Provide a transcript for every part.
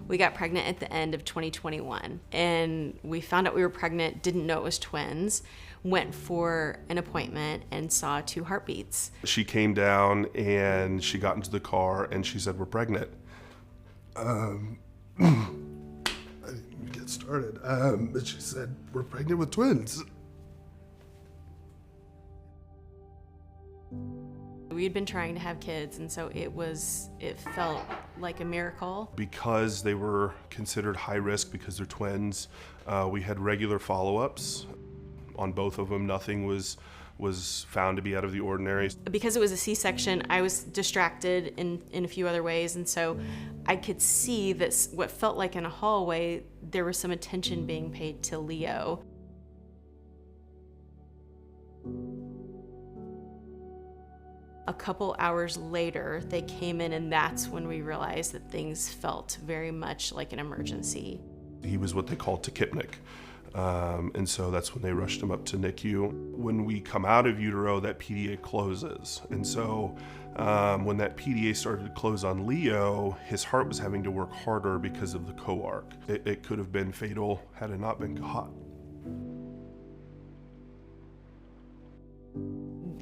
We got pregnant at the end of 2021, and we found out we were pregnant, didn't know it was twins, went for an appointment and saw 2 heartbeats. She came down and she got into the car and she said, "We're pregnant." I didn't even get started. But she said, "We're pregnant with twins." We had been trying to have kids, and so it felt like a miracle. Because they were considered high risk because they're twins, we had regular follow-ups on both of them. Nothing was found to be out of the ordinary. Because it was a C-section, I was distracted in a few other ways, and so I could see that what felt like in a hallway, there was some attention being paid to Leo. A couple hours later, they came in, and that's when we realized that things felt very much like an emergency. He was what they call tachypnic. And so that's when they rushed him up to NICU. When we come out of utero, that PDA closes. And so when that PDA started to close on Leo, his heart was having to work harder because of the coarc. It could have been fatal had it not been caught.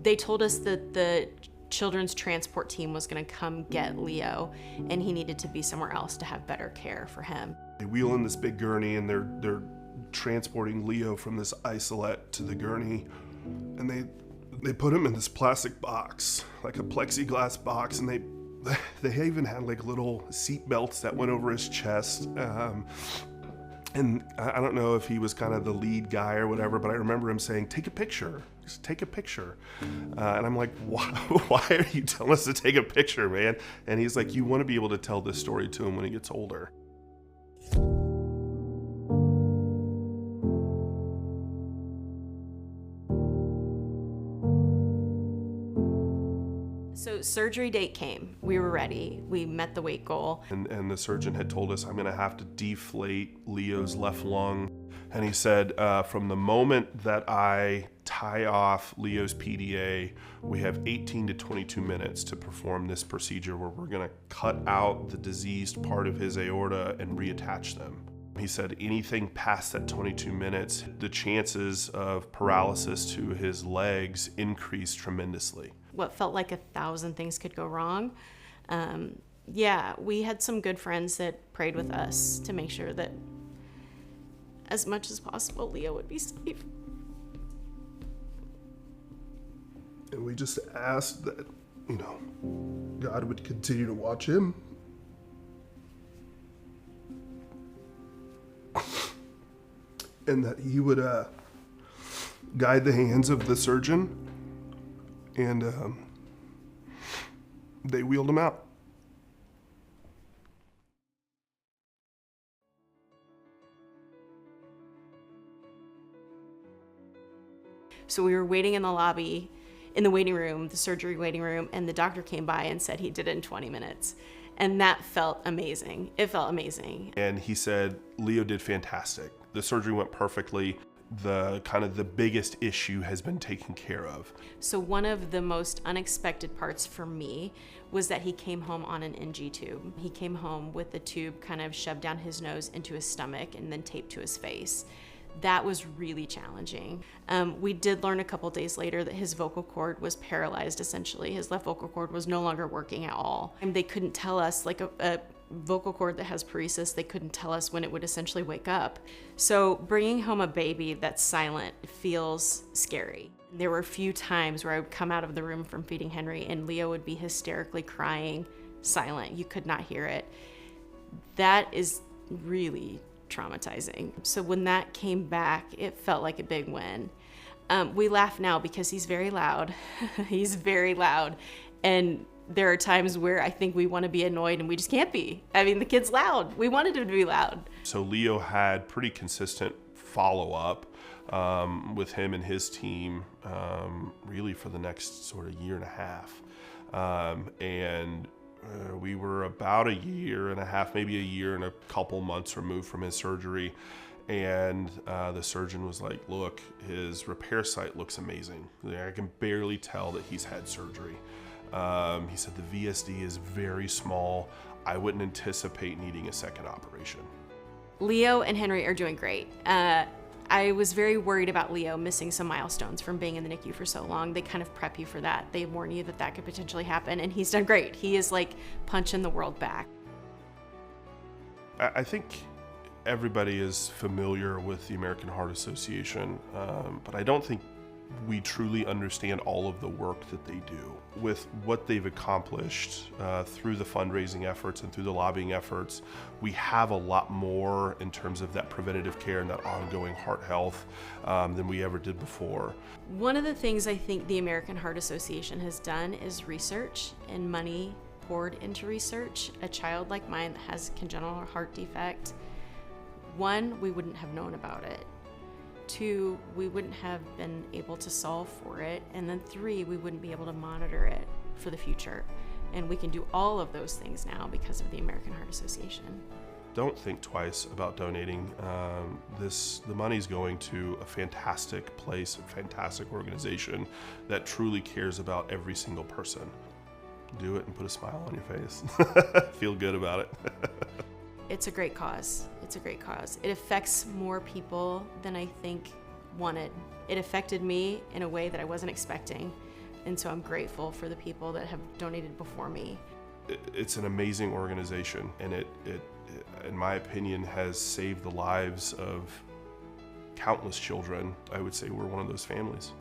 They told us that the children's transport team was going to come get Leo, and he needed to be somewhere else to have better care for him. They wheel in this big gurney, and they're transporting Leo from this isolette to the gurney, and they put him in this plastic box, like a plexiglass box, and they even had like little seat belts that went over his chest. And I don't know if he was kind of the lead guy or whatever, but I remember him saying, "Take a picture, just take a picture." And I'm like, why are you telling us to take a picture, man? And he's like, "You want to be able to tell this story to him when he gets older." So surgery date came. We were ready. We met the weight goal. And the surgeon had told us, "I'm going to have to deflate Leo's left lung." And he said, from the moment that I tie off Leo's PDA, we have 18 to 22 minutes to perform this procedure where we're going to cut out the diseased part of his aorta and reattach them. He said anything past that 22 minutes, the chances of paralysis to his legs increased tremendously. What felt like 1,000 things could go wrong. Yeah, we had some good friends that prayed with us to make sure that as much as possible, Leo would be safe. And we just asked that, God would continue to watch him. And that he would guide the hands of the surgeon. And they wheeled him out. So we were waiting in the lobby, in the waiting room, the surgery waiting room, and the doctor came by and said he did it in 20 minutes. And that felt amazing. It felt amazing. And he said, "Leo did fantastic. The surgery went perfectly. The biggest issue has been taken care of." So one of the most unexpected parts for me was that he came home on an NG tube. He came home with the tube kind of shoved down his nose into his stomach and then taped to his face. That was really challenging. We did learn a couple days later that his vocal cord was paralyzed, essentially. His left vocal cord was no longer working at all. And they couldn't tell us, like a vocal cord that has paresis, they couldn't tell us when it would essentially wake up. So bringing home a baby that's silent feels scary. There were a few times where I would come out of the room from feeding Henry and Leo would be hysterically crying, silent. You could not hear it. That is really traumatizing. So when that came back, it felt like a big win. We laugh now because he's very loud. He's very loud. And there are times where I think we want to be annoyed and we just can't be. I mean, the kid's loud. We wanted him to be loud. So Leo had pretty consistent follow-up with him and his team really for the next sort of year and a half. We were about a year and a half, maybe a year and a couple months removed from his surgery. And the surgeon was like, "Look, his repair site looks amazing. I can barely tell that he's had surgery." He said the VSD is very small. I wouldn't anticipate needing a second operation. Leo and Henry are doing great. I was very worried about Leo missing some milestones from being in the NICU for so long. They kind of prep you for that. They warn you that that could potentially happen, and he's done great. He is like punching the world back. I think everybody is familiar with the American Heart Association, but I don't think we truly understand all of the work that they do. With what they've accomplished through the fundraising efforts and through the lobbying efforts, we have a lot more in terms of that preventative care and that ongoing heart health than we ever did before. One of the things I think the American Heart Association has done is research and money poured into research. A child like mine that has congenital heart defect, 1, we wouldn't have known about it. 2, we wouldn't have been able to solve for it. And then 3, we wouldn't be able to monitor it for the future. And we can do all of those things now because of the American Heart Association. Don't think twice about donating. The money's going to a fantastic place, a fantastic organization that truly cares about every single person. Do it and put a smile on your face. Feel good about it. It's a great cause. It's a great cause. It affects more people than I think wanted. It affected me in a way that I wasn't expecting. And so I'm grateful for the people that have donated before me. It's an amazing organization, and it, in my opinion, has saved the lives of countless children. I would say we're one of those families.